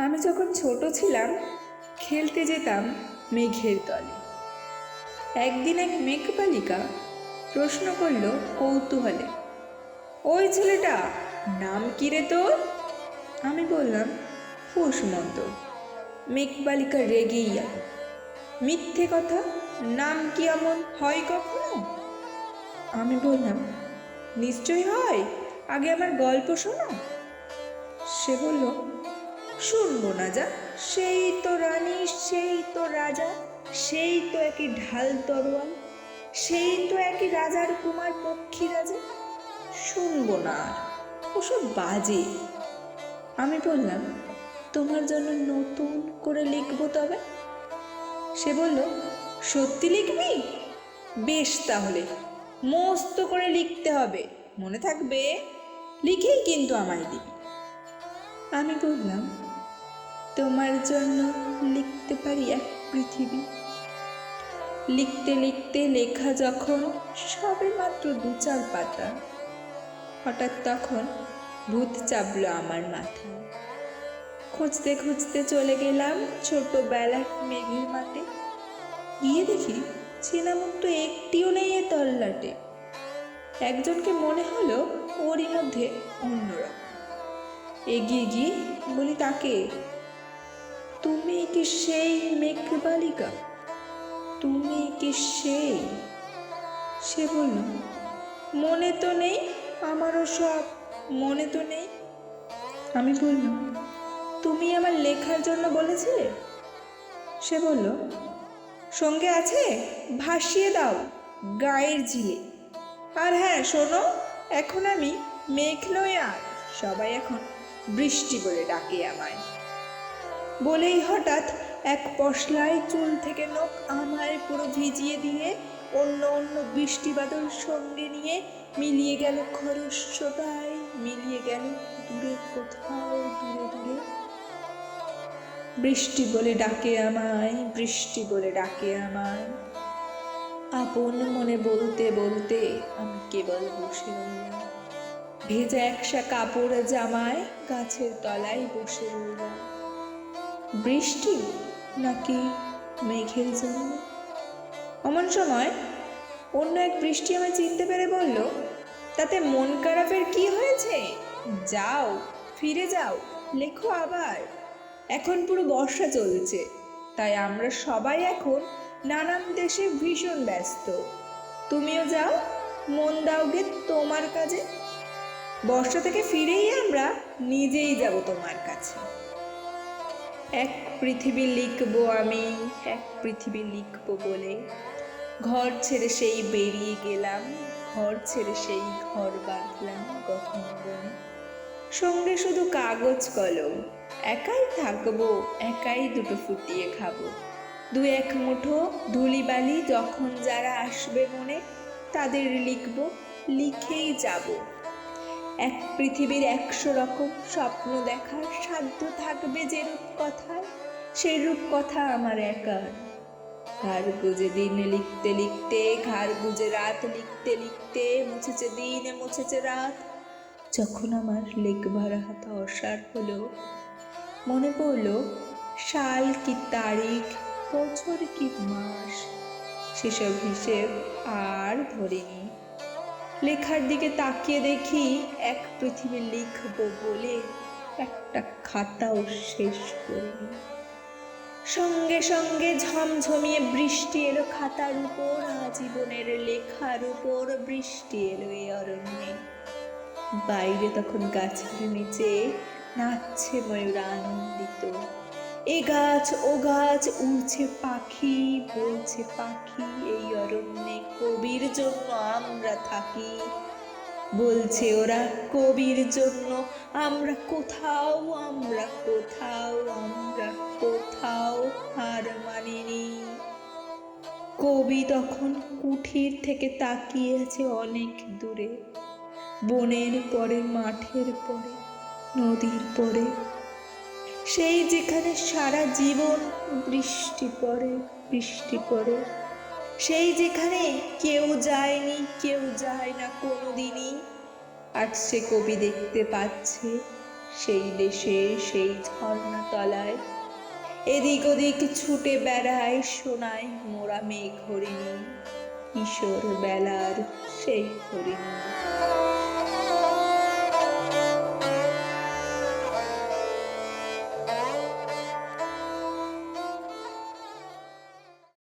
আমি যখন ছোট ছিলাম খেলতে যেতাম মেঘের তলে। একদিন এক মেঘবালিকা প্রশ্ন করল কৌতূহলে, ওই ছেলেটা নাম কি রে তোর? আমি বললাম কুসমন্ত। মেঘবালিকা রেগেই গেল, মিথ্যে কথা, নাম কি এমন হয় কখনো? আমি বললাম নিশ্চয় হয়, আগে আমার গল্প শোনো। সে বলল শুনবো না যা, সেই তো রানী, সেই তো রাজা, সেই তো একই ঢাল তরোয়াল, সেই তো একই রাজার কুমার পক্ষী রাজা, শুনবো না আর, ওসব বাজে। আমি বললাম তোমার জন্য নতুন করে লিখবো তবে। সে বলল সত্যি লিখবি? বেশ, তাহলে মস্ত করে লিখতে হবে, মনে থাকবে, লিখেই কিন্তু আমায় দিবি। আমি বললাম তোমার জন্য লিখতে পারি এক পৃথিবী। লিখতে লিখতে লেখা যখন সবে মাত্র 2-4 পাতা, হঠাৎ তখন ভূত চাপলো আমার মাথায়। খুঁজতে খুঁজতে চলে গেলাম ছোটবেলার মেঘের মাঠে। গিয়ে দেখি চেনা মুখ তো একটিও নেই এ তল্লাটে। একজনকে মনে হলো ওরই মধ্যে অন্যরকম। এগিয়ে গিয়ে বলি তাকে, তুমি কি সেই মেঘবালিকা? তুমি কি সেই? সে বলল মনে তো নেই, আমারও সব মনে তো নেই। আমি বললাম তুমি আমার লেখার জন্য বলেছিলে? সে বলল সঙ্গে আছে, ভাসিয়ে দাও গায়ের ঝিলে। আর হ্যাঁ শোনো, এখন আমি মেঘ নই আর, সবাই এখন বৃষ্টি বলে ডাকে আমায়। বলেই হঠাৎ এক পশলায় চুল থেকে নখ আমায় পুরো ভিজিয়ে দিয়ে অন্য অন্য বৃষ্টি বাদল সঙ্গে নিয়ে মিলিয়ে গেল খরস্রোতায়, মিলিয়ে গেল দূরে কোথাও, দূরে দূরে। বৃষ্টি বলে ডাকে আমায়, বৃষ্টি বলে ডাকে আমায়। আপন মনে বলতে বলতে আমি কেবল বসে রইলাম। ভেজা একসা কাপড় জামায় গাছের তলায় বসে রইলাম। বৃষ্টি নাকি মেঘের জন্য? এমন সময় অন্য এক বৃষ্টি আমায় চিনতে পেরে বলল, তাতে মন খারাপের কি হয়েছে? যাও, ফিরে যাও, লেখো আবার। এখন পুরো বর্ষা চলছে, তাই আমরা সবাই এখন নানান দেশে ভীষণ ব্যস্ত। তুমিও যাও, মন দাওগে তোমার কাজে। বর্ষা থেকে ফিরেই আমরা নিজেই যাব তোমার কাছে। এক পৃথিবী লিখবো আমি, এক পৃথিবী লিখবো বলে ঘর ছেড়ে সেই বেরিয়ে গেলাম, ঘর ছেড়ে সেই ঘর বাঁধলাম গহন বনে। সঙ্গে শুধু কাগজ কলম, একাই থাকবো, একাই দুটো ফুটিয়ে খাবো। 2-1 মুঠো ধুলিবালি যখন যারা আসবে মনে, তাদের লিখবো, লিখেই যাব। এক পৃথিবীর 100 রকম স্বপ্ন দেখার সাধ্য থাকবে যে রূপকথায়, সেই রূপকথা আমার একার। ঘাড় গুজে দিন লিখতে লিখতে, ঘাড় গুজে রাত লিখতে লিখতে, মুছেছে দিন মুছেছে রাত। যখন আমার লেখবার হাত অসাড় হলো, মনে পড়লো সাল কি তারিখ, বছর কি মাস, সেসব হিসেব আর ধরিনি। লেখার দিকে তাকিয়ে দেখি এক পৃথিবী লিখবো বলে একটা খাতাও শেষ করিনি। সঙ্গে সঙ্গে ঝমঝমিয়ে বৃষ্টি এলো খাতার উপর, আজীবনের লেখার উপর বৃষ্টি এলো এই অরণ্যে। বাইরে তখন গাছের নিচে নাচছে ময়ূর আনন্দিত। এ গাছ ও গাছ উড়ছে পাখি, বলছে পাখি এই অরণ্যে কবির জন্য আমরা থাকি। বলছে ওরা কবির জন্য আমরা কোথাও, আমরা কোথাও, আমরা কোথাও হার মানিনি। কবি তখন কুঠির থেকে তাকিয়ে আছে অনেক দূরে, বনের পরে, মাঠের পরে, নদীর পরে, সেই যেখানে সারা জীবন বৃষ্টি পড়ে, বৃষ্টি পড়ে, সেই যেখানে কেউ যায়নি, কেউ যায় না কোনোদিনই। আজ সে কবি দেখতে পাচ্ছে সেই দেশে সেই ঝর্ণা তলায় এদিক ওদিক ছুটে বেড়ায় সোনায় মোরা মেঘ হরিণী কিশোর বেলার সেই হরিণী।